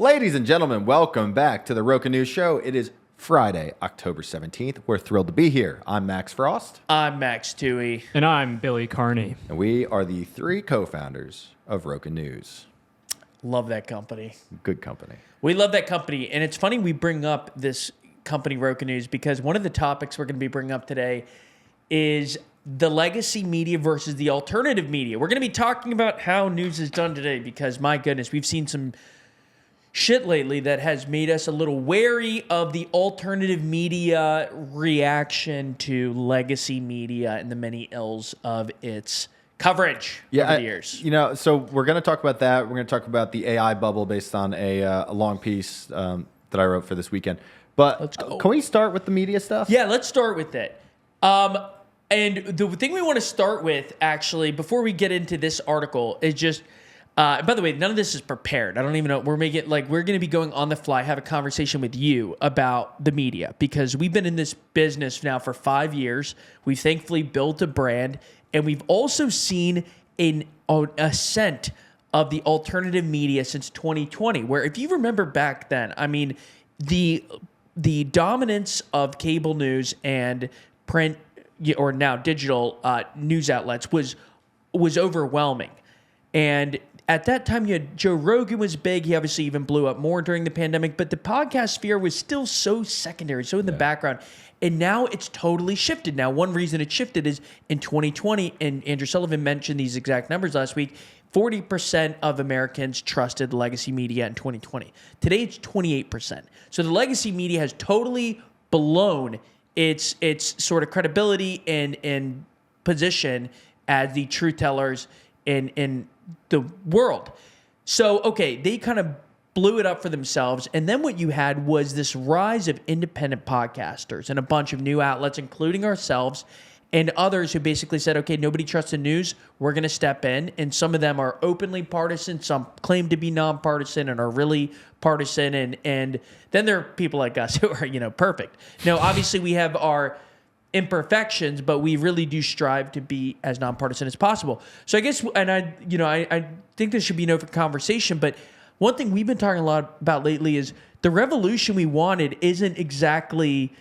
Ladies and gentlemen, welcome back to the RocaNews Show. It is Friday, October 17th. We're thrilled to be here. I'm Max Frost. I'm Max Towey. And I'm Billy Carney. And we are the three co-founders of RocaNews. Love that company. Good company. We love that company. And it's funny we bring up this company, RocaNews, because one of the topics we're going to be bringing up today is the legacy media versus the alternative media. We're going to be talking about how news is done today because, my goodness, we've seen some shit lately that has made us a little wary of the alternative media reaction to legacy media and the many ills of its coverage over the years. So we're going to talk about that. We're going to talk about the AI bubble based on a long piece that I wrote for this weekend. But Let's go. Can we start with the media stuff? Yeah, let's start with it. And the thing we want to start with, actually, before we get into this article, is just, by the way, none of this is prepared. I don't even know. We're going to be going on the fly, have a conversation with you about the media, because we've been in this business now for 5 years. We've thankfully built a brand, and we've also seen an ascent of the alternative media since 2020, where if you remember back then, I mean, the dominance of cable news and print, or now digital news outlets was overwhelming. And at that time, you had Joe Rogan was big. He obviously even blew up more during the pandemic, but the podcast sphere was still so secondary, so in the background. And now it's totally shifted. Now, one reason it shifted is in 2020, and Andrew Sullivan mentioned these exact numbers last week, 40% of Americans trusted legacy media in 2020. Today, it's 28%. So the legacy media has totally blown its sort of credibility and position as the truth tellers in the world. So, okay, they kind of blew it up for themselves. And then what you had was this rise of independent podcasters and a bunch of new outlets, including ourselves and others who basically said, okay, nobody trusts the news. We're going to step in. And some of them are openly partisan. Some claim to be nonpartisan and are really partisan. And then there are people like us who are, perfect. Now, obviously, we have our imperfections, but we really do strive to be as nonpartisan as possible. So I guess, and I think this should be an open conversation, but one thing we've been talking a lot about lately is the revolution we wanted isn't exactly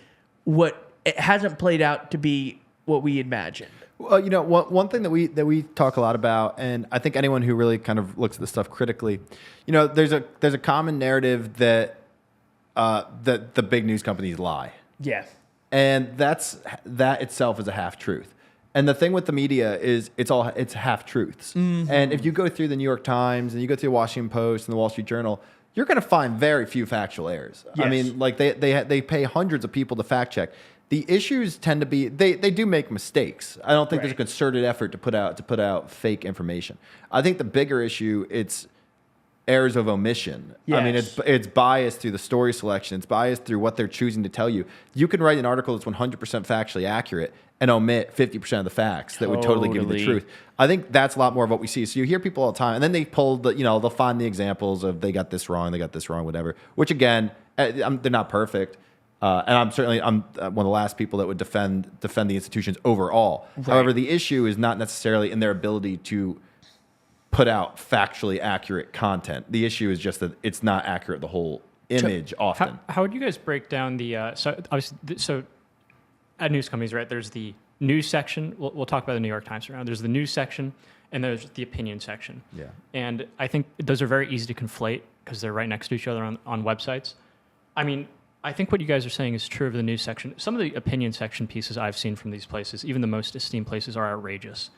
it hasn't played out to be what we imagined. Well, one thing that we talk a lot about, and I think anyone who really kind of looks at this stuff critically, there's a common narrative that the big news companies lie. Yeah. And that itself is a half truth. And the thing with the media is it's half truths. Mm-hmm. And if you go through the New York Times and you go through the Washington Post and the Wall Street Journal, you're going to find very few factual errors. Yes. I mean, like they pay hundreds of people to fact check. The issues tend to be they do make mistakes. I don't think there's a concerted effort to put out fake information. I think the bigger issue, it's errors of omission. Yes. I mean, it's biased through the story selection. It's biased through what they're choosing to tell you. You can write an article that's 100% factually accurate and omit 50% of the facts that would totally give you the truth. I think that's a lot more of what we see. So you hear people all the time, and then they pull they'll find the examples of they got this wrong, whatever. Which again, they're not perfect. And I'm one of the last people that would defend the institutions overall. Right. However, the issue is not necessarily in their ability to put out factually accurate content. The issue is just that it's not accurate, the whole image often. How would you guys break down so at news companies, right, there's the news section. We'll talk about the New York Times around. There's the news section and there's the opinion section. Yeah. And I think those are very easy to conflate because they're right next to each other on websites. I mean, I think what you guys are saying is true of the news section. Some of the opinion section pieces I've seen from these places, even the most esteemed places, are outrageous.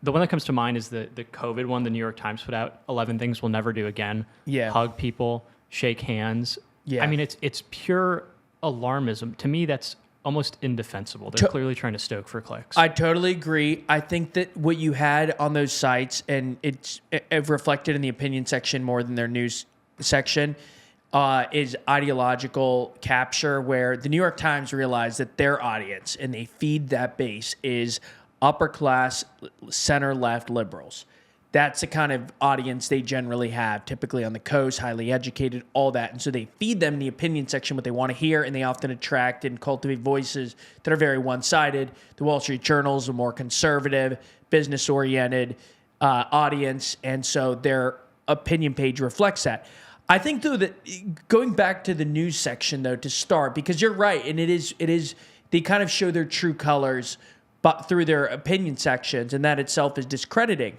The one that comes to mind is the COVID one the New York Times put out, 11 things we'll never do again. Yeah. Hug people, shake hands. Yeah. I mean, it's pure alarmism. To me, that's almost indefensible. They're clearly trying to stoke for clicks. I totally agree. I think that what you had on those sites, and it's reflected in the opinion section more than their news section, is ideological capture, where the New York Times realized that their audience, and they feed that base, is upper class, center left liberals. That's the kind of audience they generally have, typically on the coast, highly educated, all that. And so they feed them the opinion section what they want to hear, and they often attract and cultivate voices that are very one-sided. The Wall Street Journal is a more conservative, business-oriented audience, and so their opinion page reflects that. I think though that going back to the news section though to start, because you're right, and it is they kind of show their true colors, but through their opinion sections, and that itself is discrediting.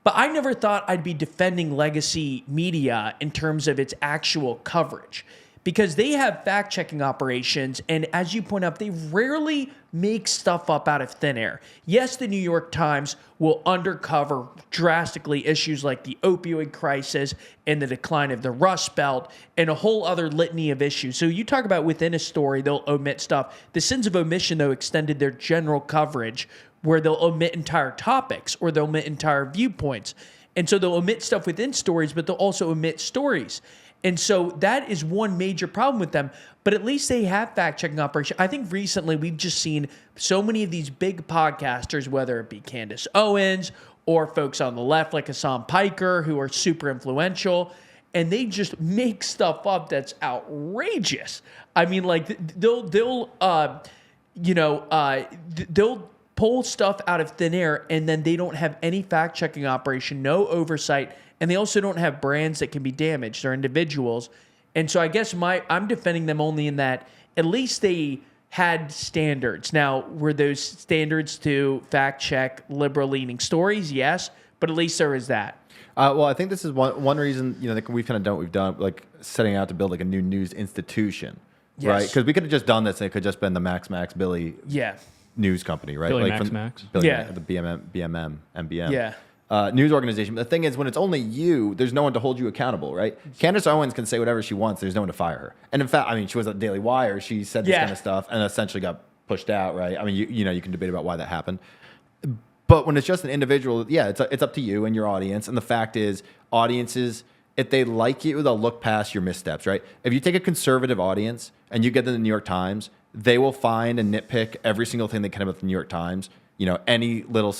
But I never thought I'd be defending legacy media in terms of its actual coverage, because they have fact-checking operations, and as you point out, they rarely make stuff up out of thin air. Yes, the New York Times will undercover drastically issues like the opioid crisis and the decline of the Rust Belt and a whole other litany of issues. So you talk about within a story, they'll omit stuff. The sins of omission, though, extended their general coverage, where they'll omit entire topics or they'll omit entire viewpoints. And so they'll omit stuff within stories, but they'll also omit stories. And so that is one major problem with them. But at least they have fact-checking operation. I think recently we've just seen so many of these big podcasters, whether it be Candace Owens or folks on the left like Hassan Piker, who are super influential, and they just make stuff up that's outrageous. I mean, like they'll pull stuff out of thin air, and then they don't have any fact-checking operation, no oversight, and they also don't have brands that can be damaged or individuals. And so I guess I'm defending them only in that at least they had standards. Now, were those standards to fact-check liberal-leaning stories? Yes, but at least there is that. Well, I think this is one reason that we've kind of done what we've done, like setting out to build like a new news institution, Yes. right? Because we could have just done this, and it could have just been the Max Billy news company, right? Billy like Max. Billy, Yeah. the BMM, MBM. Yeah. News organization. But the thing is, when it's only you, there's no one to hold you accountable, right? Candace Owens can say whatever she wants. There's no one to fire her. And in fact, I mean, she was at Daily Wire. She said this kind of stuff and essentially got pushed out, right? I mean, you can debate about why that happened. But when it's just an individual, it's up to you and your audience. And the fact is, audiences, if they like you, they'll look past your missteps, right? If you take a conservative audience and you get them the New York Times, they will find and nitpick every single thing they can about the New York Times. Any little,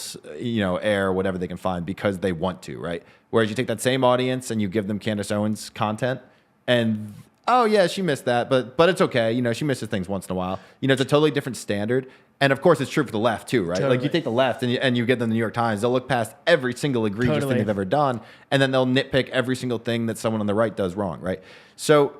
error, whatever they can find because they want to, right? Whereas you take that same audience and you give them Candace Owens content and, oh yeah, she missed that, but it's okay. She misses things once in a while. It's a totally different standard. And of course it's true for the left too, right? Totally. Like you take the left and you give them the New York Times, they'll look past every single egregious thing they've ever done. And then they'll nitpick every single thing that someone on the right does wrong, right? So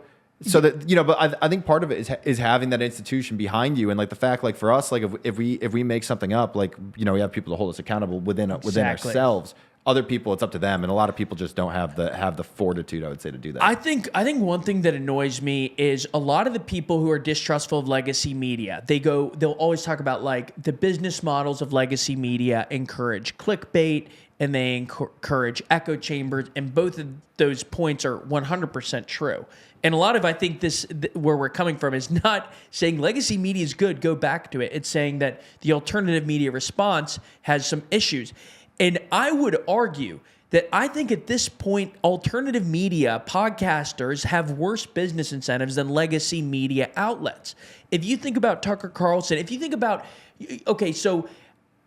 that but I think part of it is having that institution behind you, and like the fact, like for us, like if we make something up, like we have people to hold us accountable within ourselves. Other people, it's up to them, and a lot of people just don't have the fortitude, I would say, to do that. I think one thing that annoys me is a lot of the people who are distrustful of legacy media. They'll always talk about like the business models of legacy media encourage clickbait and they encourage echo chambers, and both of those points are 100% true. And a lot of, I think where we're coming from is not saying legacy media is good, go back to it. It's saying that the alternative media response has some issues. And I would argue that I think at this point, alternative media podcasters have worse business incentives than legacy media outlets. If you think about Tucker Carlson, if you think about, okay, so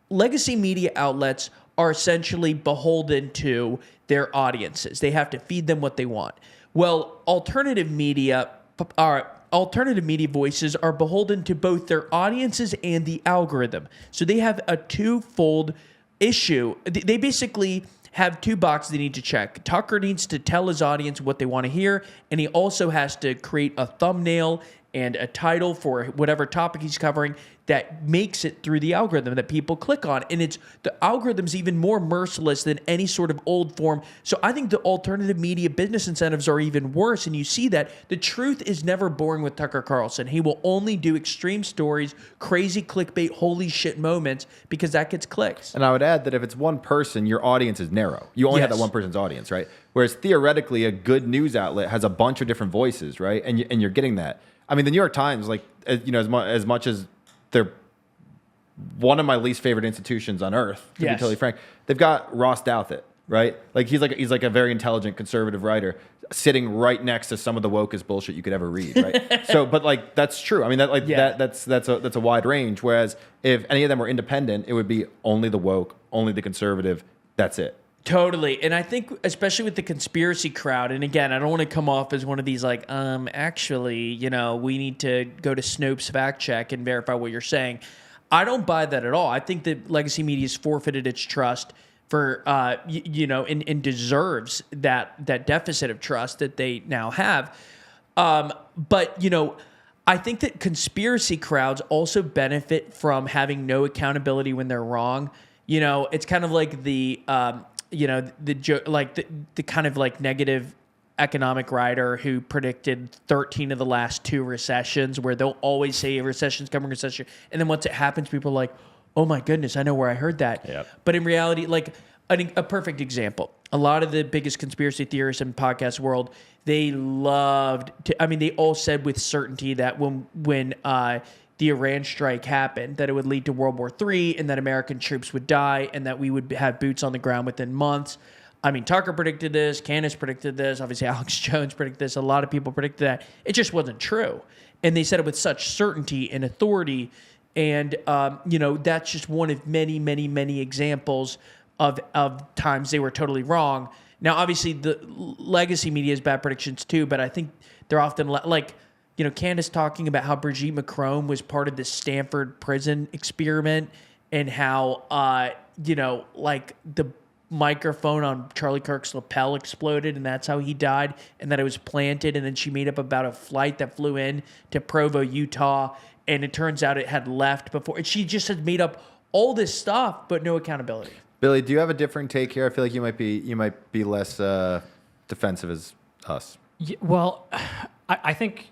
legacy media outlets are essentially beholden to their audiences. They have to feed them what they want. Well, alternative media voices are beholden to both their audiences and the algorithm. So they have a twofold issue. They basically have two boxes they need to check. Tucker needs to tell his audience what they want to hear, and he also has to create a thumbnail and a title for whatever topic he's covering that makes it through the algorithm that people click on. And the algorithm's even more merciless than any sort of old form. So I think the alternative media business incentives are even worse. And you see that the truth is never boring with Tucker Carlson. He will only do extreme stories, crazy clickbait, holy shit moments, because that gets clicks. And I would add that if it's one person, your audience is narrow. You only have that one person's audience, right? Whereas theoretically, a good news outlet has a bunch of different voices, right? And you're getting that. I mean, the New York Times, like, as much as they're one of my least favorite institutions on earth, to be totally frank, they've got Ross Douthat, right? Like he's like a very intelligent conservative writer sitting right next to some of the wokest bullshit you could ever read, right? So, but like that's true. I mean, that's a wide range. Whereas if any of them were independent, it would be only the woke, only the conservative. That's it. Totally. And I think especially with the conspiracy crowd, and again, I don't want to come off as one of these like, actually, we need to go to Snopes fact check and verify what you're saying. I don't buy that at all. I think that legacy media has forfeited its trust for and deserves that deficit of trust that they now have. But I think that conspiracy crowds also benefit from having no accountability when they're wrong. It's kind of like the kind of like negative economic writer who predicted 13 of the last 2 recessions, where they'll always say a recession's coming, recession, and then once it happens, people are like, oh my goodness, I know where I heard that. Yep. But in reality, like a perfect example, a lot of the biggest conspiracy theorists in podcast world, they all said with certainty that when the Iran strike happened, that it would lead to World War III and that American troops would die and that we would have boots on the ground within months. I mean, Tucker predicted this, Candace predicted this, obviously Alex Jones predicted this, a lot of people predicted that. It just wasn't true. And they said it with such certainty and authority. And, that's just one of many, many, many examples of times they were totally wrong. Now, obviously, the legacy media has bad predictions too, but I think they're often Candace talking about how Brigitte Macron was part of the Stanford prison experiment and how, the microphone on Charlie Kirk's lapel exploded and that's how he died, and that it was planted, and then she made up about a flight that flew in to Provo, Utah, and it turns out it had left before. And she just had made up all this stuff, but no accountability. Billy, do you have a different take here? I feel like you might be less defensive as us. Yeah, well, I think.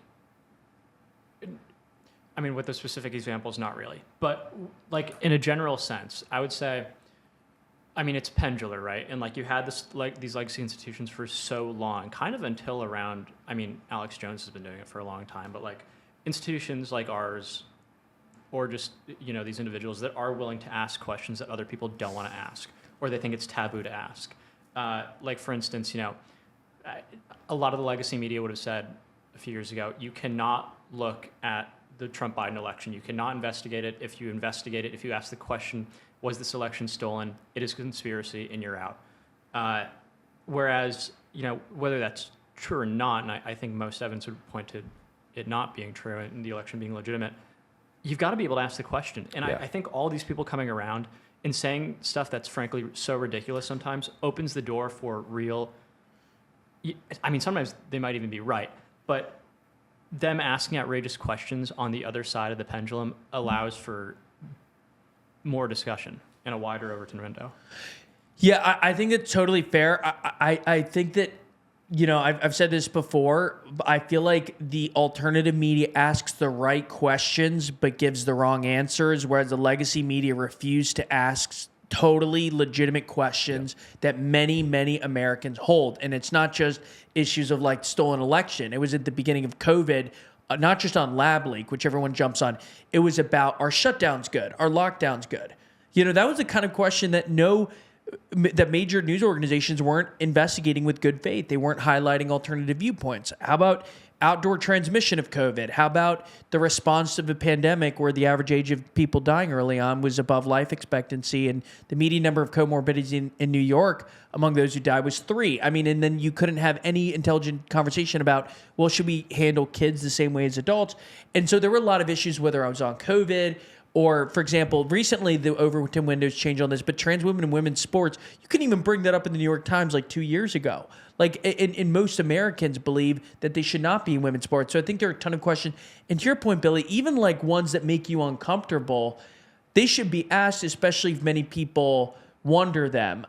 I mean, with the specific examples, not really, but like in a general sense, I would say. I mean, it's pendular, right? And you had these legacy institutions for so long, kind of until around. I mean, Alex Jones has been doing it for a long time, but institutions like ours, or just these individuals that are willing to ask questions that other people don't want to ask, or they think it's taboo to ask. For instance, a lot of the legacy media would have said a few years ago, you cannot look at the Trump-Biden election. You cannot investigate it. If you investigate it, if you ask the question, was this election stolen? It is a conspiracy, and you're out. Whereas, whether that's true or not, and I think most evidence would point to it not being true and the election being legitimate, you've got to be able to ask the question. And I think all these people coming around and saying stuff that's frankly so ridiculous sometimes opens the door for real. I mean, sometimes they might even be right, but them asking outrageous questions on the other side of the pendulum allows for more discussion and a wider Overton window. Yeah, I think it's totally fair. I think that, I've said this before, but I feel like the alternative media asks the right questions but gives the wrong answers, whereas the legacy media refuse to ask totally legitimate questions that many, many Americans hold. And it's not just issues of stolen election. It was at the beginning of COVID, not just on Lab Leak, which everyone jumps on. It was about, are shutdowns good? Are lockdowns good? That was the kind of question that that major news organizations weren't investigating with good faith. They weren't highlighting alternative viewpoints. How about outdoor transmission of COVID? How about the response to the pandemic, where the average age of people dying early on was above life expectancy, and the median number of comorbidities in New York among those who died was 3. I mean, and then you couldn't have any intelligent conversation about, well, should we handle kids the same way as adults? And so there were a lot of issues, whether I was on COVID, or, for example, recently the Overton windows changed on this, but trans women and women's sports, you couldn't even bring that up in the New York Times 2 years ago. And most Americans believe that they should not be in women's sports. So I think there are a ton of questions. And to your point, Billy, even ones that make you uncomfortable, they should be asked, especially if many people wonder them.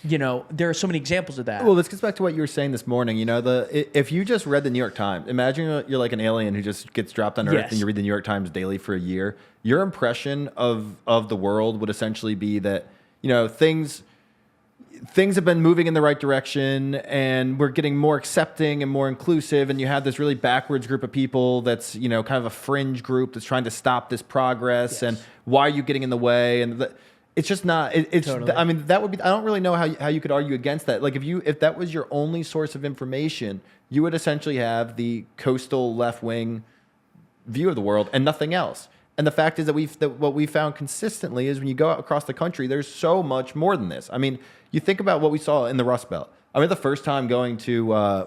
There are so many examples of that. Well, this gets back to what you were saying this morning. If you just read the New York Times, imagine you're like an alien who just gets dropped on Earth and you read the New York Times daily for a year. Your impression of the world would essentially be that, things have been moving in the right direction and we're getting more accepting and more inclusive. And you have this really backwards group of people that's, kind of a fringe group that's trying to stop this progress. Yes. And why are you getting in the way? And it's just not. It's. Totally. I mean, that would be. I don't really know how you could argue against that. If that was your only source of information, you would essentially have the coastal left wing view of the world and nothing else. And the fact is that what we found consistently is when you go out across the country, there's so much more than this. I mean, you think about what we saw in the Rust Belt. I mean, the first time going to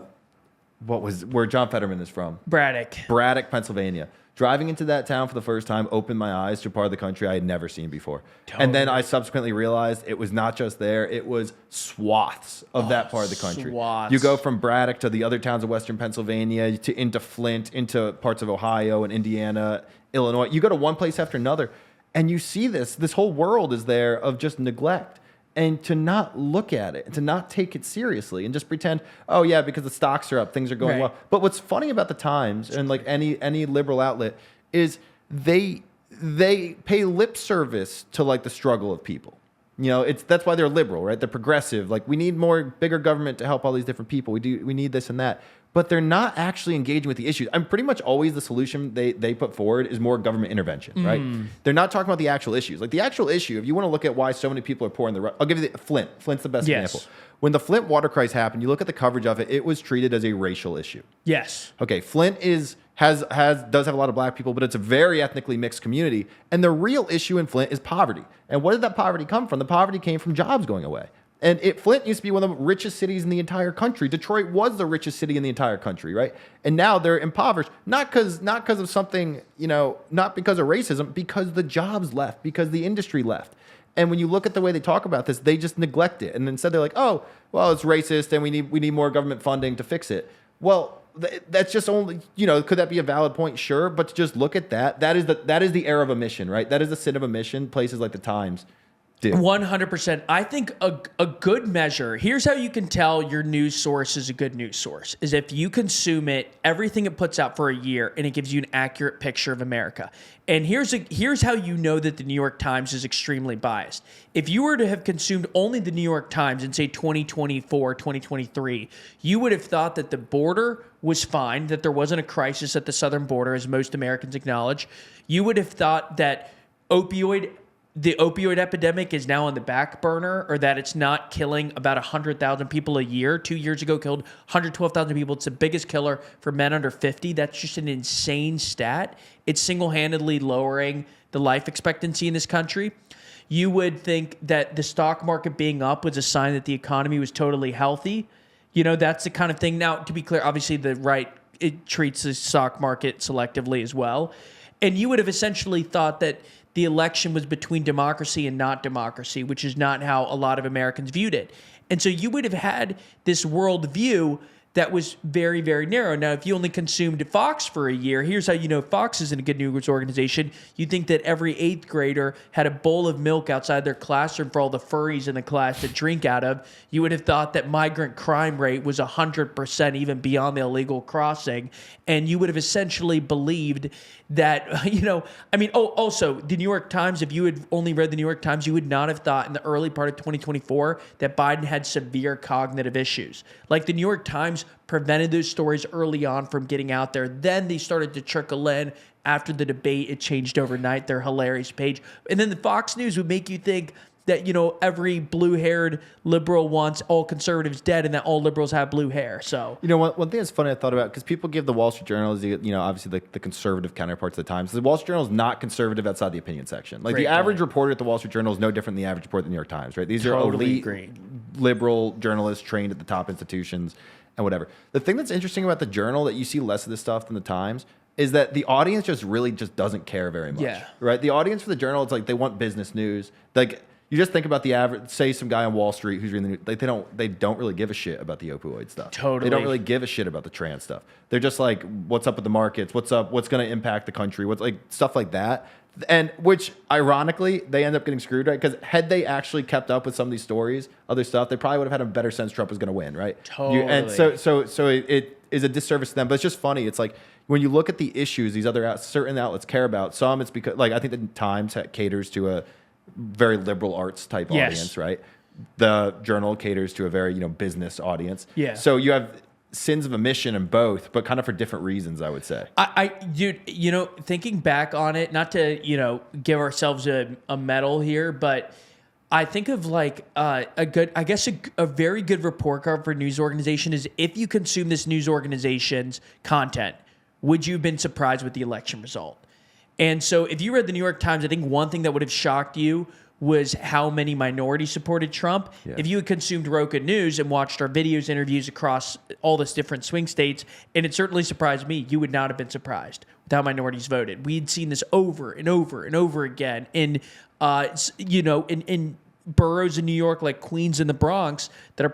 where John Fetterman is from. Braddock, Pennsylvania. Driving into that town for the first time opened my eyes to a part of the country I had never seen before. Totally. And then I subsequently realized it was not just there, it was swaths of that part of the country. Swaths. You go from Braddock to the other towns of western Pennsylvania, to into Flint, into parts of Ohio and Indiana, Illinois. You go to one place after another, and you see this whole world is there of just neglect. And to not look at it, and to not take it seriously, and just pretend, oh yeah, because the stocks are up, things are going well. But what's funny about the Times and like any liberal outlet is they pay lip service to like the struggle of people. You know, that's why they're liberal, right? They're progressive. Like we need bigger government to help all these different people. We need this and that. But they're not actually engaging with the issues. I'm pretty much always the solution they put forward is more government intervention, right? They're not talking about the actual issues. Like the actual issue, if you want to look at why so many people are poor in the I'll give you Flint. Flint's the best example. When the Flint water crisis happened, you look at the coverage of it, it was treated as a racial issue. Yes. Okay, Flint does have a lot of black people, but it's a very ethnically mixed community. And the real issue in Flint is poverty. And where did that poverty come from? The poverty came from jobs going away. And Flint used to be one of the richest cities in the entire country. Detroit was the richest city in the entire country, right? And now they're impoverished, not because of something, not because of racism, because the jobs left, because the industry left. And when you look at the way they talk about this, they just neglect it. And instead they're like, oh, well, it's racist and we need more government funding to fix it. Well, that's just only, could that be a valid point? Sure. But to just look at that is the error of omission, right? That is the sin of omission. Places like the Times do. 100%. I think a good measure, here's how you can tell your news source is a good news source, is if you consume everything it puts out for a year and it gives you an accurate picture of America. And here's how you know that the New York Times is extremely biased. If you were to have consumed only the New York Times in, say, 2024, 2023, you would have thought that the border was fine, that there wasn't a crisis at the southern border, as most Americans acknowledge. You would have thought that the opioid epidemic is now on the back burner, or that it's not killing about 100,000 people a year. 2 years ago, killed 112,000 people. It's the biggest killer for men under 50. That's just an insane stat. It's single-handedly lowering the life expectancy in this country. You would think that the stock market being up was a sign that the economy was totally healthy. That's the kind of thing. Now, to be clear, obviously the right, it treats the stock market selectively as well. And you would have essentially thought that the election was between democracy and not democracy, which is not how a lot of Americans viewed it. And so you would have had this worldview that was very, very narrow. Now, if you only consumed Fox for a year, here's how you know Fox isn't a good news organization. You think that every 8th grader had a bowl of milk outside their classroom for all the furries in the class to drink out of. You would have thought that migrant crime rate was 100%, even beyond the illegal crossing. And you would have essentially believed that, also, the New York Times, if you had only read the New York Times, you would not have thought in the early part of 2024 that Biden had severe cognitive issues. Like the New York Times prevented those stories early on from getting out there. Then they started to trickle in. After the debate, it changed overnight. Their hilarious page. And then the Fox News would make you think that, every blue-haired liberal wants all conservatives dead and that all liberals have blue hair. So, one thing that's funny I thought about, because people give the Wall Street Journal, obviously the conservative counterparts of the Times. The Wall Street Journal is not conservative outside the opinion section. Like the average reporter at the Wall Street Journal is no different than the average reporter at the New York Times, right? These are elite liberal journalists trained at the top institutions and whatever. The thing that's interesting about the Journal that you see less of this stuff than the Times is that the audience really doesn't care very much. Yeah. Right? The audience for the Journal, it's like they want business news. Like you just think about the average, say some guy on Wall Street who's reading the news, like they don't really give a shit about the opioid stuff. Totally. They don't really give a shit about the trans stuff. They're just like, what's up with the markets? What's up? What's going to impact the country? What's like stuff like that. And which ironically, they end up getting screwed, right? Because had they actually kept up with some of these stories, other stuff, they probably would have had a better sense Trump was going to win, right? Totally. And so it is a disservice to them. But it's just funny. It's like when you look at the issues these other certain outlets care about, some it's because, like, I think the Times caters to a very liberal arts type audience, right? The Journal caters to a very, business audience. Yeah. So you have sins of omission in both, but kind of for different reasons, I would say. Dude, thinking back on it, not to, give ourselves a medal here, but I think of like a very good report card for a news organization is if you consume this news organization's content, would you have been surprised with the election result? And so if you read the New York Times, I think one thing that would have shocked you was how many minorities supported Trump. Yeah. If you had consumed Roca News and watched our videos, interviews across all this different swing states, and it certainly surprised me, you would not have been surprised with how minorities voted. We'd seen this over and over and over again in, in boroughs in New York like Queens and the Bronx that are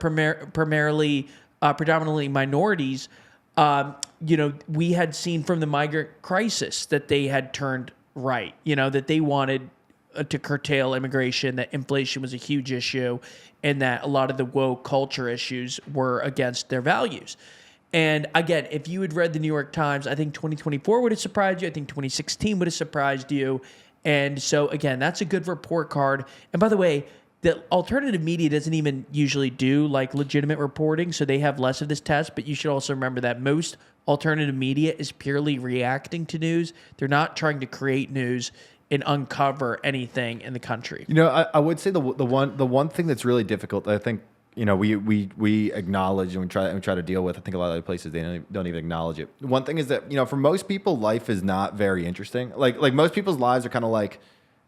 predominantly minorities. We had seen from the migrant crisis that they had turned right, that they wanted to curtail immigration, that inflation was a huge issue, and that a lot of the woke culture issues were against their values. And again, if you had read the New York Times, I think 2024 would have surprised you. I think 2016 would have surprised you. And so, again, that's a good report card. And by the way, the alternative media doesn't even usually do like legitimate reporting, so they have less of this test. But you should also remember that most alternative media is purely reacting to news. They're not trying to create news and uncover anything in the country. I would say the one thing that's really difficult, I think, we acknowledge and we try to deal with. I think a lot of other places they don't even acknowledge it. One thing is that for most people, life is not very interesting. Like most people's lives are kind of like.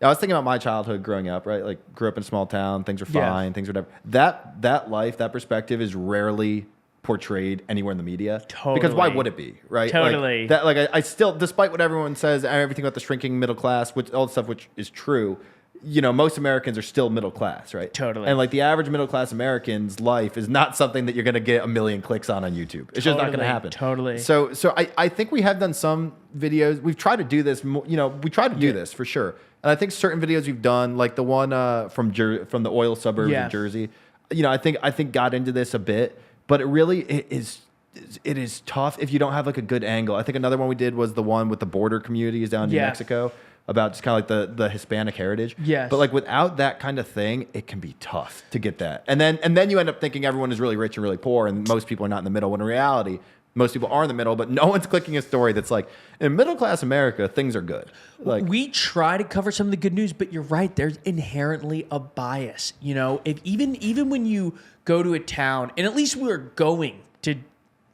I was thinking about my childhood growing up, right? Like grew up in a small town, things were fine, things were whatever. That life, that perspective is rarely portrayed anywhere in the media. Totally. Because why would it be, right? Totally. I still, despite what everyone says, everything about the shrinking middle class, all the stuff which is true, most Americans are still middle class, right? Totally. And like the average middle class American's life is not something that you're going to get 1 million clicks on YouTube. It's just not going to happen. Totally. So I think we have done some videos. We've tried to do this. We try to do this for sure. And I think certain videos we've done, like the one from the oil suburbs of Jersey, I think got into this a bit, but it is tough if you don't have like a good angle. I think another one we did was the one with the border communities down in New Mexico about just kind of like the Hispanic heritage. Yes. But like without that kind of thing, it can be tough to get that. And then you end up thinking everyone is really rich and really poor, and most people are not in the middle. When in reality, most people are in the middle, but no one's clicking a story that's like, in middle class America, things are good. Like we try to cover some of the good news, but you're right. There's inherently a bias. If even when you go to a town, and at least we're going to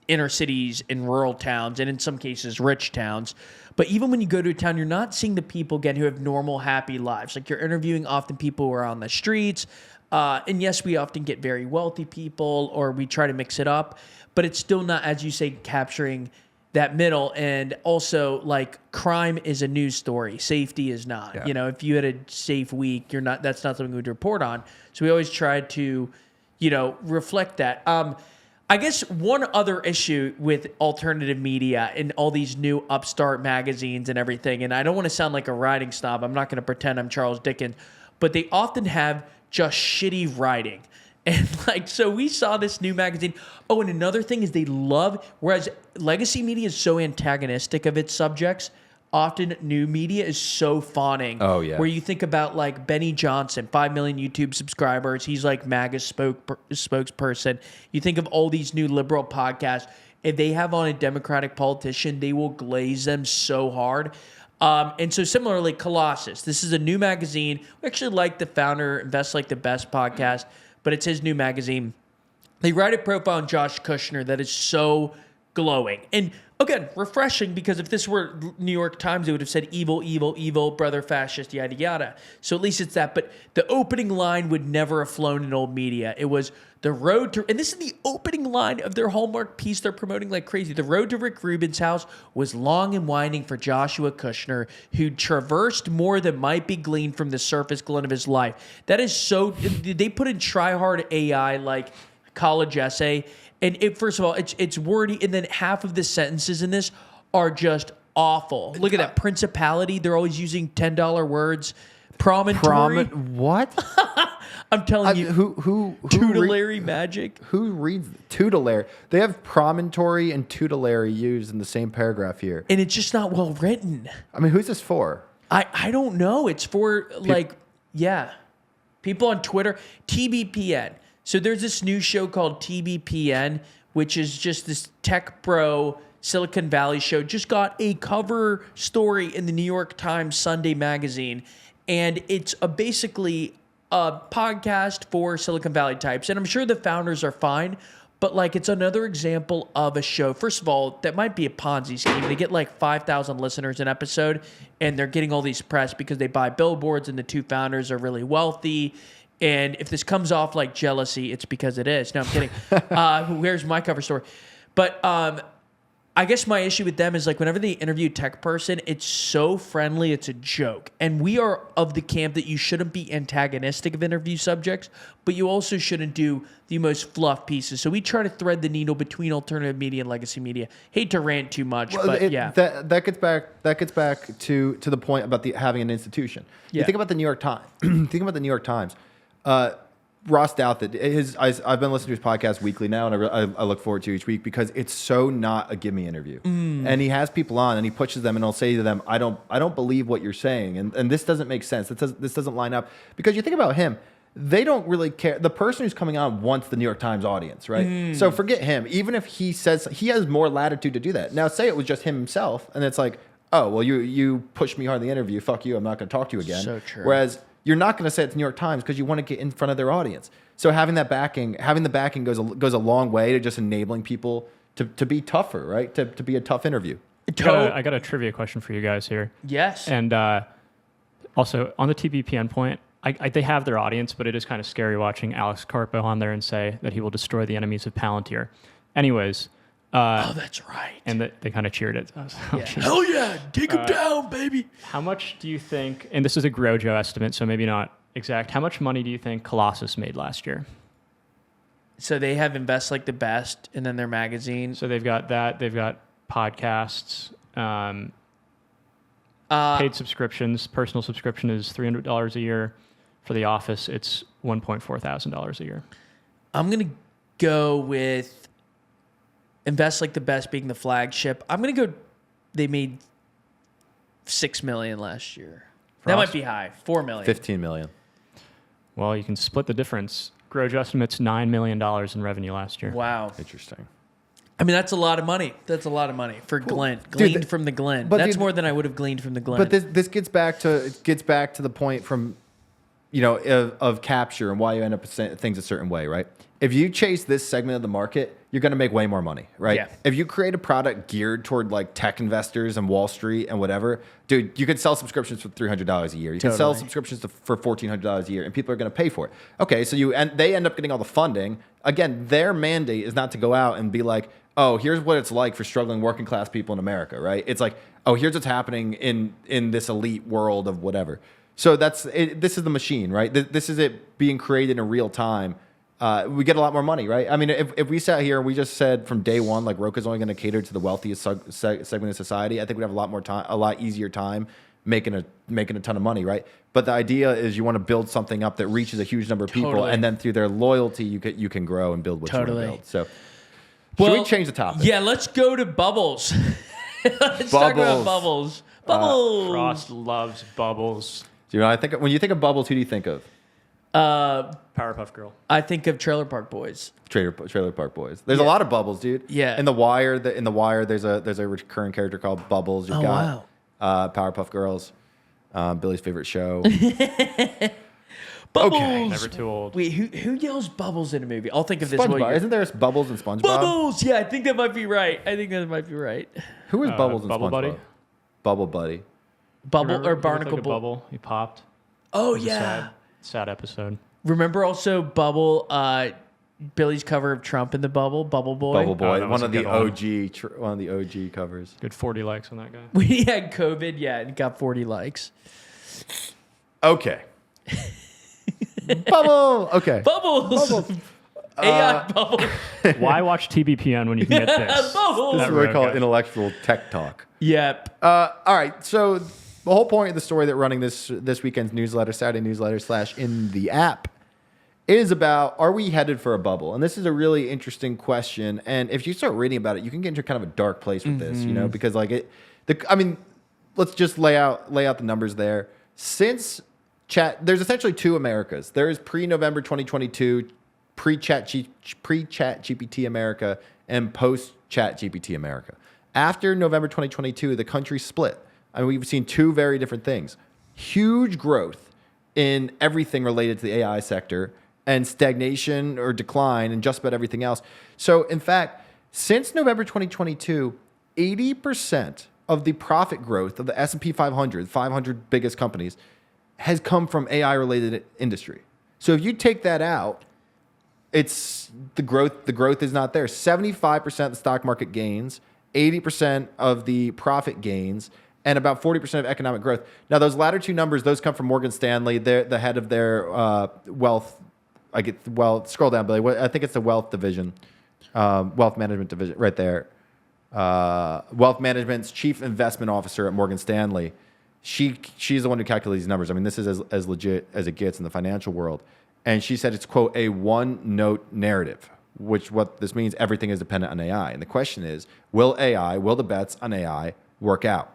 inner cities and rural towns, and in some cases rich towns, but even when you go to a town, you're not seeing the people again who have normal, happy lives. Like you're interviewing often people who are on the streets. And yes, we often get very wealthy people, or we try to mix it up, but it's still not, as you say, capturing that middle. And also, like, crime is a news story. Safety is not. Yeah. If you had a safe week, that's not something we'd report on. So we always try to, reflect that. I guess one other issue with alternative media and all these new upstart magazines and everything, and I don't want to sound like a writing snob. I'm not going to pretend I'm Charles Dickens, but they often have just shitty writing. And so we saw this new magazine. Oh, and another thing is they love, whereas legacy media is so antagonistic of its subjects, often new media is so fawning. Oh, yeah. Where you think about like Benny Johnson, 5 million YouTube subscribers. He's like MAGA's spokesperson. You think of all these new liberal podcasts. If they have on a Democratic politician, they will glaze them so hard. And so similarly, Colossus. This is a new magazine. We actually like the founder, Invest Like the Best podcast, but it's his new magazine. They write a profile on Josh Kushner that is so glowing. And again, refreshing, because if this were New York Times, they would have said evil, evil, evil, brother fascist, yada, yada. So at least it's that. But the opening line would never have flown in old media. It was the road to, and this is the opening line of their Hallmark piece they're promoting like crazy. The road to Rick Rubin's house was long and winding for Joshua Kushner, who traversed more than might be gleaned from the surface glint of his life. That is so, they put in try-hard AI like college essay. And first of all, it's wordy, and then half of the sentences in this are just awful. Look at that principality. They're always using $10 words. Promontory. What? I'm telling you. Who tutelary magic. Who reads tutelary? They have promontory and tutelary used in the same paragraph here. And it's just not well written. I mean, who's this for? I don't know. It's for people on Twitter. TBPN. So there's this new show called TBPN, which is just this tech bro Silicon Valley show. Just got a cover story in the New York Times Sunday magazine. And it's basically a podcast for Silicon Valley types. And I'm sure the founders are fine, But like, it's another example of a show. First of all, that might be a Ponzi scheme. They get like 5,000 listeners an episode, and they're getting all these press because they buy billboards, and the two founders are really wealthy. And if this comes off like jealousy, it's because it is. No, I'm kidding. Where's my cover story? But I guess my issue with them is like whenever they interview a tech person, it's so friendly, it's a joke. And we are of the camp that you shouldn't be antagonistic of interview subjects, but you also shouldn't do the most fluff pieces. So we try to thread the needle between alternative media and legacy media. Hate to rant too much, but yeah. That gets back to the point about having an institution. Yeah. You think about the New York Times. Think about the New York Times. Ross Douthat, I've been listening to his podcast weekly now, and I look forward to each week because it's so not a give me interview. And he has people on, and he pushes them, and he'll say to them, "I don't believe what you're saying, and this doesn't make sense. This doesn't line up." Because you think about him, they don't really care. The person who's coming on wants the New York Times audience, right? So forget him. Even if he says he has more latitude to do that. Now, say it was just himself, and it's like, oh well, you pushed me hard in the interview. Fuck you. I'm not going to talk to you again. So true. Whereas you're not going to say it's New York Times because you want to get in front of their audience. So having the backing goes a long way to just enabling people to be tougher, right? To be a tough interview. I got a trivia question for you guys here. Yes. And also on the TBPN point, they have their audience, but it is kind of scary watching Alex Carpo on there and say that he will destroy the enemies of Palantir. Anyways. Oh, that's right. And they kind of cheered it. Yeah. Hell yeah, take him down, baby. How much do you think, and this is a Grojo estimate, so maybe not exact, how much money do you think Colossus made last year? So they have Invest Like the Best, and then their magazine. So they've got that. They've got podcasts, paid subscriptions. Personal subscription is $300 a year. For The Office, it's $1.4 thousand a year. I'm going to go with Invest Like the Best being the flagship. I'm going to go, they made $6 million last year. That might be high. $4 million. $15 million. Well, you can split the difference. Grojo estimates $9 million in revenue last year. Wow. Interesting. I mean, that's a lot of money. That's a lot of money for Glenn. Gleaned from the Glenn. That's more than I would have gleaned from the Glenn. But this gets back to the point from, of capture and why you end up saying things a certain way, right? If you chase this segment of the market, you're going to make way more money, right? Yeah. If you create a product geared toward like tech investors and Wall Street and whatever, dude, you could sell subscriptions for $300 a year. You can sell subscriptions for $1,400 a year, and people are going to pay for it. Okay, so they end up getting all the funding. Again, their mandate is not to go out and be like, oh, here's what it's like for struggling working class people in America, right? It's like, oh, here's what's happening in this elite world of whatever. So this is the machine, right? This is it being created in real time. We get a lot more money, right? I mean, if we sat here and we just said from day one, like Roca's only going to cater to the wealthiest segment of society, I think we'd have a lot easier time making a ton of money, right? But the idea is you want to build something up that reaches a huge number of people, and then through their loyalty, you can grow and build what you want to build. So, should we change the topic? Yeah, let's go to bubbles. Let's talk about bubbles. Bubbles. Frost loves bubbles. Do you know? When you think of bubbles, who do you think of? Powerpuff Girl. I think of Trailer Park Boys. Trailer Park Boys. There's a lot of bubbles, dude. Yeah. In the Wire, there's a recurring character called Bubbles. You've got Powerpuff Girls, Billy's favorite show. Bubbles. Okay. Never too old. Wait, who yells Bubbles in a movie? I'll think of this. SpongeBob. Isn't there Bubbles and SpongeBob? Bubbles. Yeah, I think that might be right. Who is Bubbles and Bubble SpongeBob? Buddy? Bubble Buddy. Bubble or Remember, Barnacle like a bubble? He popped. Oh It was a yeah. sad episode. Remember also Bubble, Billy's cover of Trump in the Bubble, Bubble Boy. Bubble Boy, that one was of a the good one. OG, one of the OG covers. Good 40 likes on that guy. We had COVID, yeah, and got 40 likes. Okay. Bubble. Okay. Bubbles. AI Bubble. Why watch TBPN when you can get this? Bubbles. This is what we call intellectual tech talk. Yep. All right. So the whole point of the story that running this weekend's newsletter, Saturday newsletter / in the app, is about, are we headed for a bubble? And this is a really interesting question. And if you start reading about it, you can get into kind of a dark place with this, because let's just lay out the numbers there. Since there's essentially two Americas. There is pre-November 2022, pre-chat GPT America, and post-chat GPT America. After November 2022, the country split. I mean, we've seen two very different things. Huge growth in everything related to the AI sector, and stagnation or decline in just about everything else. So, in fact, since November 2022, 80% of the profit growth of the S&P 500 biggest companies, has come from AI-related industry. So if you take that out, it's the growth is not there. 75% of the stock market gains, 80% of the profit gains, and about 40% of economic growth. Now, those latter two numbers, those come from Morgan Stanley. They're the head of their wealth. Scroll down, Billy. I think it's the wealth division, wealth management division, right there. Wealth management's chief investment officer at Morgan Stanley. She's the one who calculates these numbers. I mean, this is as legit as it gets in the financial world. And she said it's, quote, a one-note narrative, which what this means, everything is dependent on AI. And the question is, will the bets on AI work out?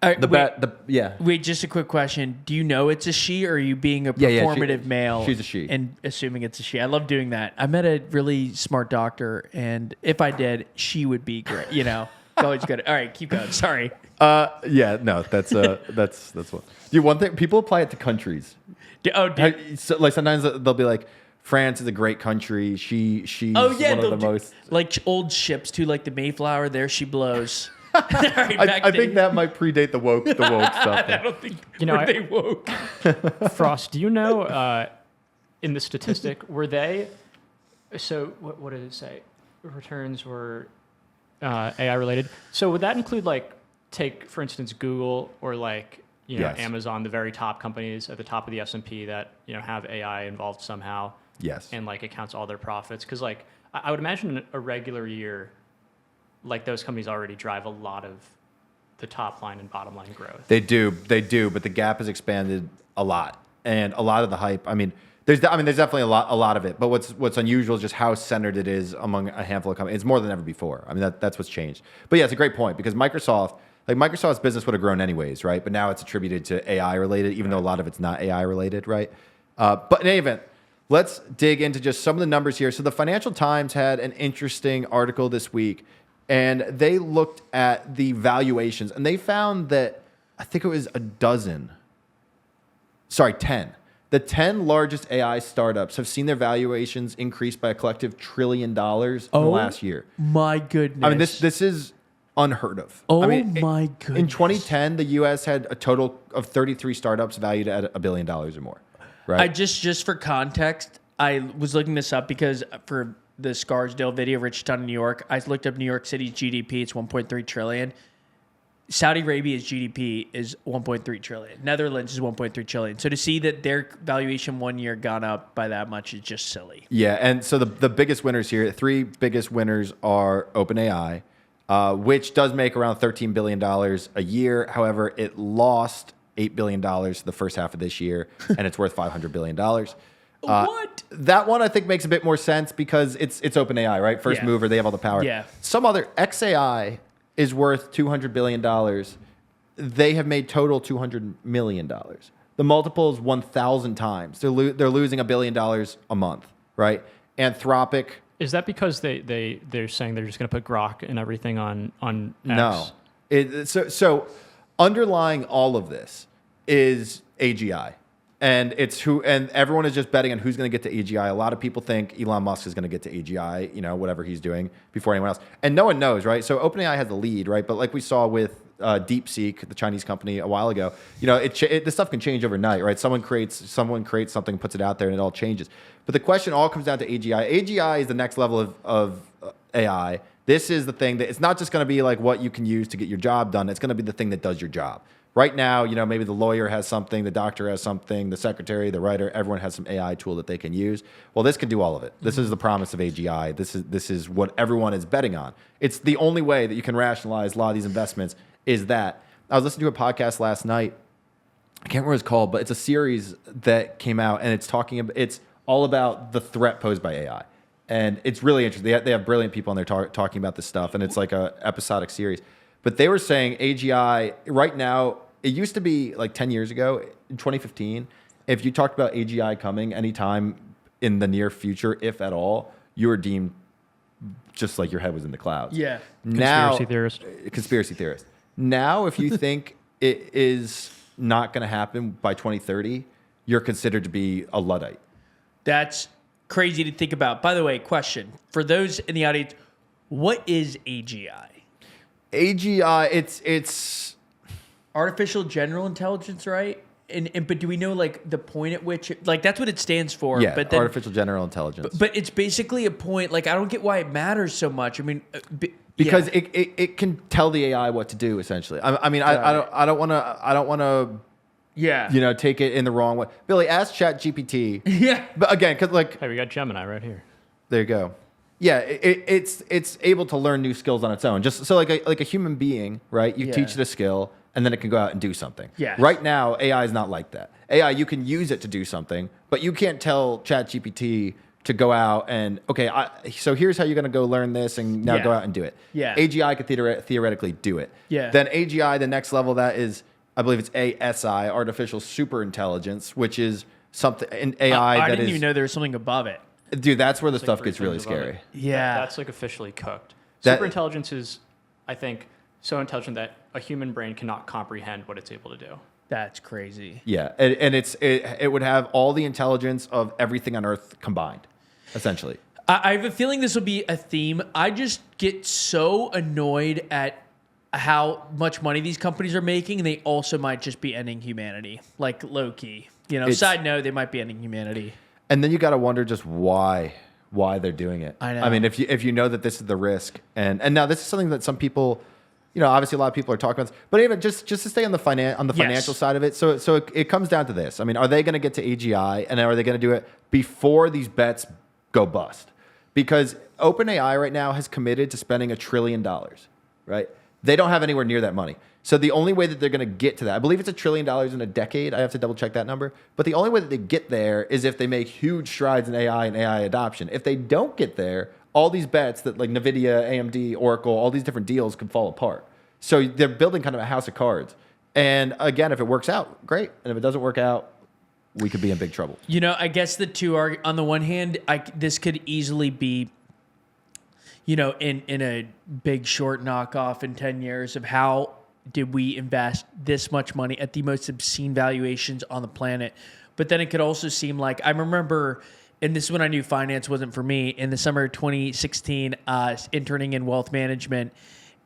Wait, just a quick question. Do you know it's a she, or are you being a performative male? She's a she. And assuming it's a she. I love doing that. I met a really smart doctor, and if I did, she would be great. You know, always good. All right, keep going. Sorry. That's what. Dude, one thing, people apply it to countries. So, like sometimes they'll be like, France is a great country. She's one of the most like old ships too, like the Mayflower. There she blows. I think that might predate the woke stuff. I don't think they woke. Frost, do you know in the statistic were they? So what did it say? Returns were AI related. So would that include like take for instance Google or like Yes. Amazon, the very top companies at the top of the S&P that have AI involved somehow? Yes. And like accounts all their profits because like I would imagine a regular year. Like those companies already drive a lot of the top line and bottom line growth. They do, but the gap has expanded a lot, and a lot of the hype. I mean, there's definitely a lot of it. But what's unusual is just how centered it is among a handful of companies. It's more than ever before. I mean, that's what's changed. But yeah, it's a great point because Microsoft's business would have grown anyways, right? But now it's attributed to AI related, even though a lot of it's not AI related, right? But in any event, let's dig into just some of the numbers here. So the Financial Times had an interesting article this week. And they looked at the valuations, and they found that I think it was 10. The 10 largest AI startups have seen their valuations increase by a collective $1 trillion in the last year. My goodness. I mean, this is unheard of. My goodness. In 2010, the U.S. had a total of 33 startups valued at $1 billion or more. Right. Just for context, I was looking this up because for the Scarsdale video, Rich Ton in New York, I looked up New York City's GDP. It's 1.3 trillion. Saudi Arabia's GDP is 1.3 trillion. Netherlands is 1.3 trillion. So to see that their valuation 1 year gone up by that much is just silly. Yeah, and so the biggest winners here, the three biggest winners are OpenAI, which does make around $13 billion a year. However, it lost $8 billion the first half of this year, and it's worth $500 billion. What? That one I think makes a bit more sense because it's OpenAI, right? First mover, they have all the power. Yeah. Some other XAI is worth $200 billion. They have made total $200 million. The multiple is 1,000 times. They're losing $1 billion a month, right? Anthropic. Is that because they're saying they're just going to put Grok and everything on No. X? So underlying all of this is AGI. And everyone is just betting on who's going to get to AGI. A lot of people think Elon Musk is going to get to AGI, whatever he's doing before anyone else. And no one knows, right? So OpenAI has the lead, right? But like we saw with DeepSeek, the Chinese company, a while ago, this stuff can change overnight, right? Someone creates something, puts it out there, and it all changes. But the question all comes down to AGI. AGI is the next level of AI. This is the thing that it's not just going to be like what you can use to get your job done. It's going to be the thing that does your job. Right now, maybe the lawyer has something, the doctor has something, the secretary, the writer, everyone has some AI tool that they can use. Well, this can do all of it. This is the promise of AGI. This is what everyone is betting on. It's the only way that you can rationalize a lot of these investments is that. I was listening to a podcast last night. I can't remember what it's called, but it's a series that came out, and it's all about the threat posed by AI. And it's really interesting. They have brilliant people on there talking about this stuff, and it's like a episodic series. But they were saying AGI, right now, it used to be like 10 years ago, in 2015, if you talked about AGI coming anytime in the near future, if at all, you were deemed just like your head was in the clouds. Yeah. Conspiracy theorist. Now, if you think it is not going to happen by 2030, you're considered to be a Luddite. That's crazy to think about. By the way, question for those in the audience: what is AGI? AGI, it's Artificial General Intelligence, right? And but do we know like the point at which like that's what it stands for? yeah, but then, artificial general intelligence. But it's basically a point. Like I don't get why it matters so much. I mean, because yeah. it can tell the AI what to do essentially. I mean, I don't want to. Yeah. Take it in the wrong way. Billy, ask ChatGPT. Yeah. But again, because like, Hey, we got Gemini right here. there you go. Yeah, it's able to learn new skills on its own. Just so like a human being, right? You teach it a skill, and then it can go out and do something. Yeah. Right now, AI is not like that. AI, you can use it to do something, but you can't tell ChatGPT to go out and so here's how you're going to go learn this, and now go out and do it. Yeah. AGI could theoretically do it. Yeah. Then AGI, the next level of that is, I believe it's ASI, artificial super intelligence, which is something in AI I that didn't is. even know there was something above it. Dude, that's where the stuff three gets really things above scary. it. Yeah. That's like officially cooked. That- Superintelligence is, I think, so intelligent that a human brain cannot comprehend what it's able to do. That's crazy. Yeah, and it would have all the intelligence of everything on Earth combined, essentially. I have a feeling this will be a theme. I just get so annoyed at how much money these companies are making, and they also might just be ending humanity, like low key. Side note, they might be ending humanity. And then you got to wonder just why they're doing it. I know. I mean, if you know that this is the risk, and now this is something that some people, obviously a lot of people are talking about this, but even just to stay on the financial side of it. So it comes down to this. I mean, are they going to get to AGI, and are they going to do it before these bets go bust? Because OpenAI right now has committed to spending $1 trillion, right? They don't have anywhere near that money. So the only way that they're going to get to that, I believe it's $1 trillion in a decade. I have to double check that number. But the only way that they get there is if they make huge strides in AI and AI adoption. If they don't get there, all these bets that like NVIDIA, AMD, Oracle, all these different deals can fall apart. So they're building kind of a house of cards. And again, if it works out, great. And if it doesn't work out, we could be in big trouble. I guess the two are, on the one hand, this could easily be, in a Big Short knockoff in 10 years of how did we invest this much money at the most obscene valuations on the planet. But then it could also seem like, I remember, and this is when I knew finance wasn't for me, in the summer of 2016, interning in wealth management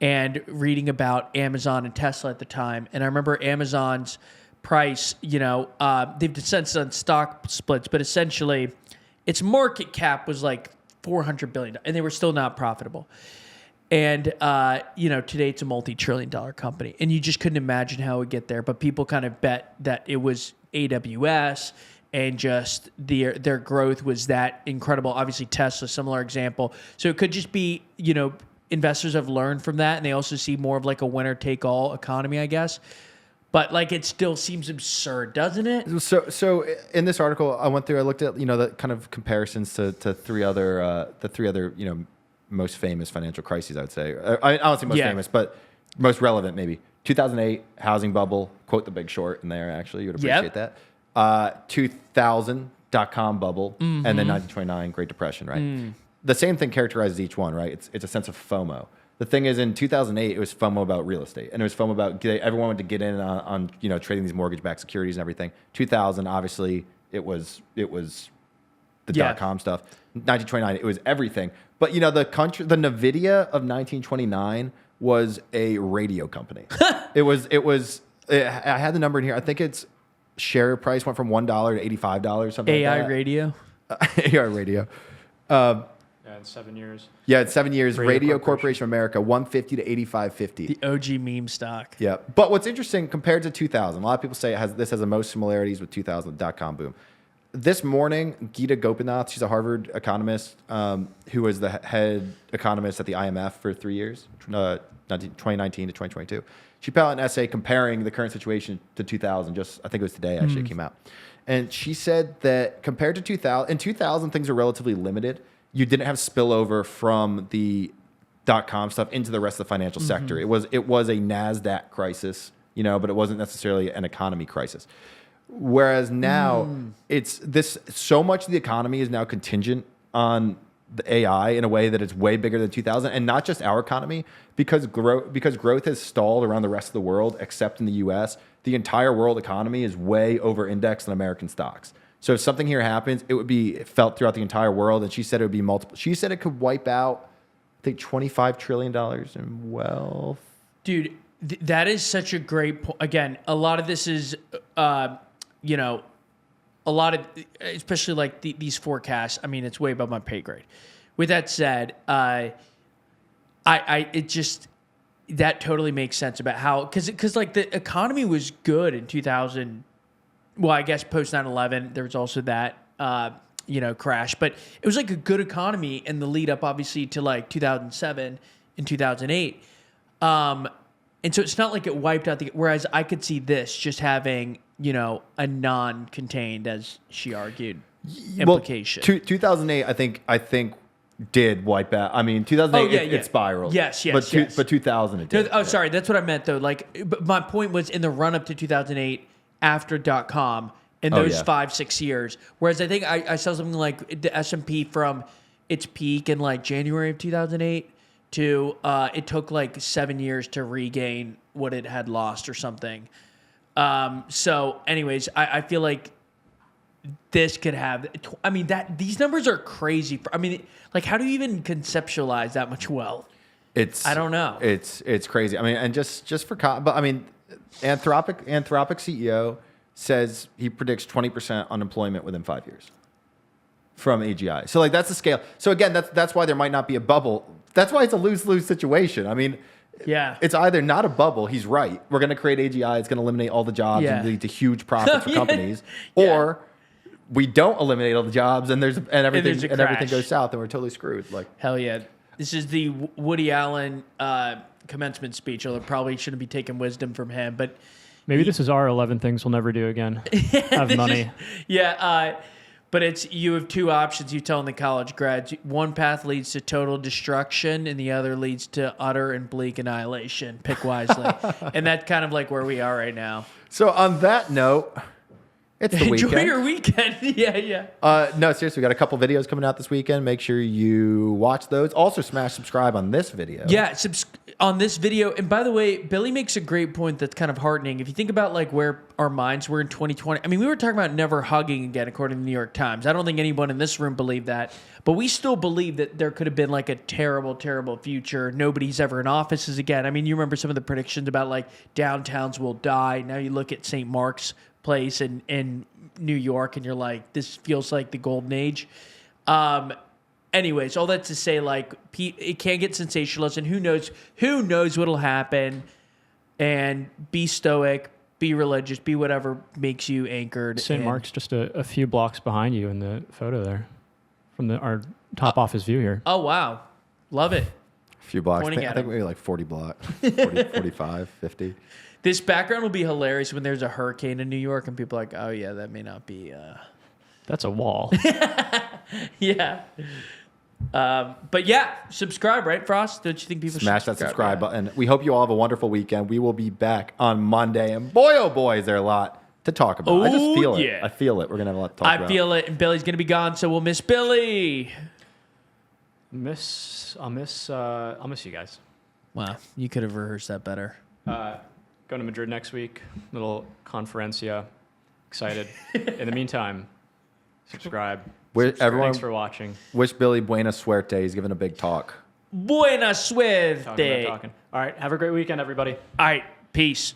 and reading about Amazon and Tesla at the time. And I remember Amazon's price, they've since done stock splits, but essentially its market cap was like $400 billion, and they were still not profitable. And, today it's a multi-trillion-dollar company, and you just couldn't imagine how it would get there. But people kind of bet that it was AWS and just their growth was that incredible. Obviously, Tesla, similar example. So it could just be, investors have learned from that, and they also see more of like a winner-take-all economy, I guess. But like it still seems absurd, doesn't it? So in this article, I looked at the kind of comparisons to the three other most famous financial crises. I would say I don't say most famous, but most relevant maybe. 2008 housing bubble. Quote the Big Short in there. Actually, you would appreciate that. 2000 .com bubble, and then 1929 Great Depression. Right. The same thing characterizes each one. Right. It's a sense of FOMO. The thing is, in 2008, it was FOMO about real estate, and it was FOMO about everyone wanted to get in on trading these mortgage-backed securities and everything. 2000, obviously, it was the .com stuff. 1929, it was everything. But the NVIDIA of 1929 was a radio company. I had the number in here. I think its share price went from $1 to $85, something. AI like that. radio. AI radio. Yeah, in 7 years. Yeah, in 7 years, Radio Corporation Corporation of America, 150 to 85.50. The OG meme stock. Yeah, but what's interesting compared to 2000, a lot of people say this has the most similarities with 2000 .com boom. This morning, Geeta Gopinath, she's a Harvard economist who was the head economist at the IMF for 3 years, 2019 to 2022. She put out an essay comparing the current situation to 2000. I think it was today actually it came out, and she said that compared to 2000, in 2000 things are relatively limited. You didn't have spillover from the .com stuff into the rest of the financial sector. It was a NASDAQ crisis, but it wasn't necessarily an economy crisis. Whereas now it's this, so much of the economy is now contingent on the AI in a way that it's way bigger than 2000, and not just our economy, because growth has stalled around the rest of the world, except in the US. The entire world economy is way over indexed on American stocks. So if something here happens, it would be felt throughout the entire world. And she said it would be multiple. She said it could wipe out, I think, $25 trillion in wealth. Dude, that is such a great point. Again, a lot of this is, you know, a lot of, especially like these forecasts. I mean, it's way above my pay grade. With that said, it just, that totally makes sense about how, because like the economy was good in 2000. Well, I guess post 9/11, there was also that, you know, crash, but it was like a good economy in the lead up, obviously, to like 2007 and 2008. And so it's not like it wiped out whereas I could see this just having, you know, a non-contained, as she argued, implication. Well, 2008, I think did wipe out. I mean, 2008, it spiraled. Yes. But 2000, it did. No, sorry, that's what I meant though. Like, but my point was in the run up to 2008, after .com, in those 5-6 years. Whereas I think I saw something like the S&P from its peak in like January of 2008 to it took like 7 years to regain what it had lost or something. So anyways, I feel like this could have, I mean, these numbers are crazy. I mean, like, how do you even conceptualize that much wealth? I don't know. It's crazy. I mean, and just for, but I mean, Anthropic CEO says he predicts 20% unemployment within 5 years from AGI. So like, that's the scale. So again, that's why there might not be a bubble. That's why it's a lose-lose situation. I mean, yeah, it's either not a bubble. He's right. We're going to create AGI. It's going to eliminate all the jobs and lead to huge profits for companies. Or we don't eliminate all the jobs and everything goes south and we're totally screwed. Like, hell yeah. This is the Woody Allen commencement speech. Although probably shouldn't be taking wisdom from him, but maybe this is our 11 things we'll never do again. Have money. But it's, you have two options. You telling the college grads, one path leads to total destruction and the other leads to utter and bleak annihilation. Pick wisely. And that's kind of like where we are right now. So on that note, it's the weekend. Enjoy your weekend. Yeah. No, seriously, we got a couple videos coming out this weekend. Make sure you watch those. Also, smash subscribe on this video. Yeah, on this video. And by the way, Billy makes a great point that's kind of heartening. If you think about like where our minds were in 2020, I mean, we were talking about never hugging again, according to the New York Times. I don't think anyone in this room believed that, but we still believe that there could have been like a terrible, terrible future. Nobody's ever in offices again. I mean, you remember some of the predictions about like downtowns will die. Now you look at St. Mark's Place in New York and you're like, this feels like the golden age. Anyways, all that to say, like, it can get sensationalist, and who knows what'll happen. And be stoic, be religious, be whatever makes you anchored. St. Mark's just a few blocks behind you in the photo there, from our top office view here. Oh wow, love it. A few blocks. Pointing I think maybe like 40 blocks, 45, 50. This background will be hilarious when there's a hurricane in New York and people are like, oh yeah, that may not be. That's a wall. Yeah. But yeah, subscribe, right, Frost? Don't you think people smash should that subscribe button? We hope you all have a wonderful weekend. We will be back on Monday, and boy, oh boy, is there a lot to talk about. I just feel it. I feel it. We're gonna have a lot to talk about. I feel it, and Billy's gonna be gone, so we'll miss Billy. I'll miss you guys. Wow, you could have rehearsed that better. Going to Madrid next week. Little conferencia. Excited. In the meantime, subscribe. Everyone, thanks for watching. Wish Billy buena suerte. He's giving a big talk. Buena suerte. Talking. All right. Have a great weekend, everybody. All right. Peace.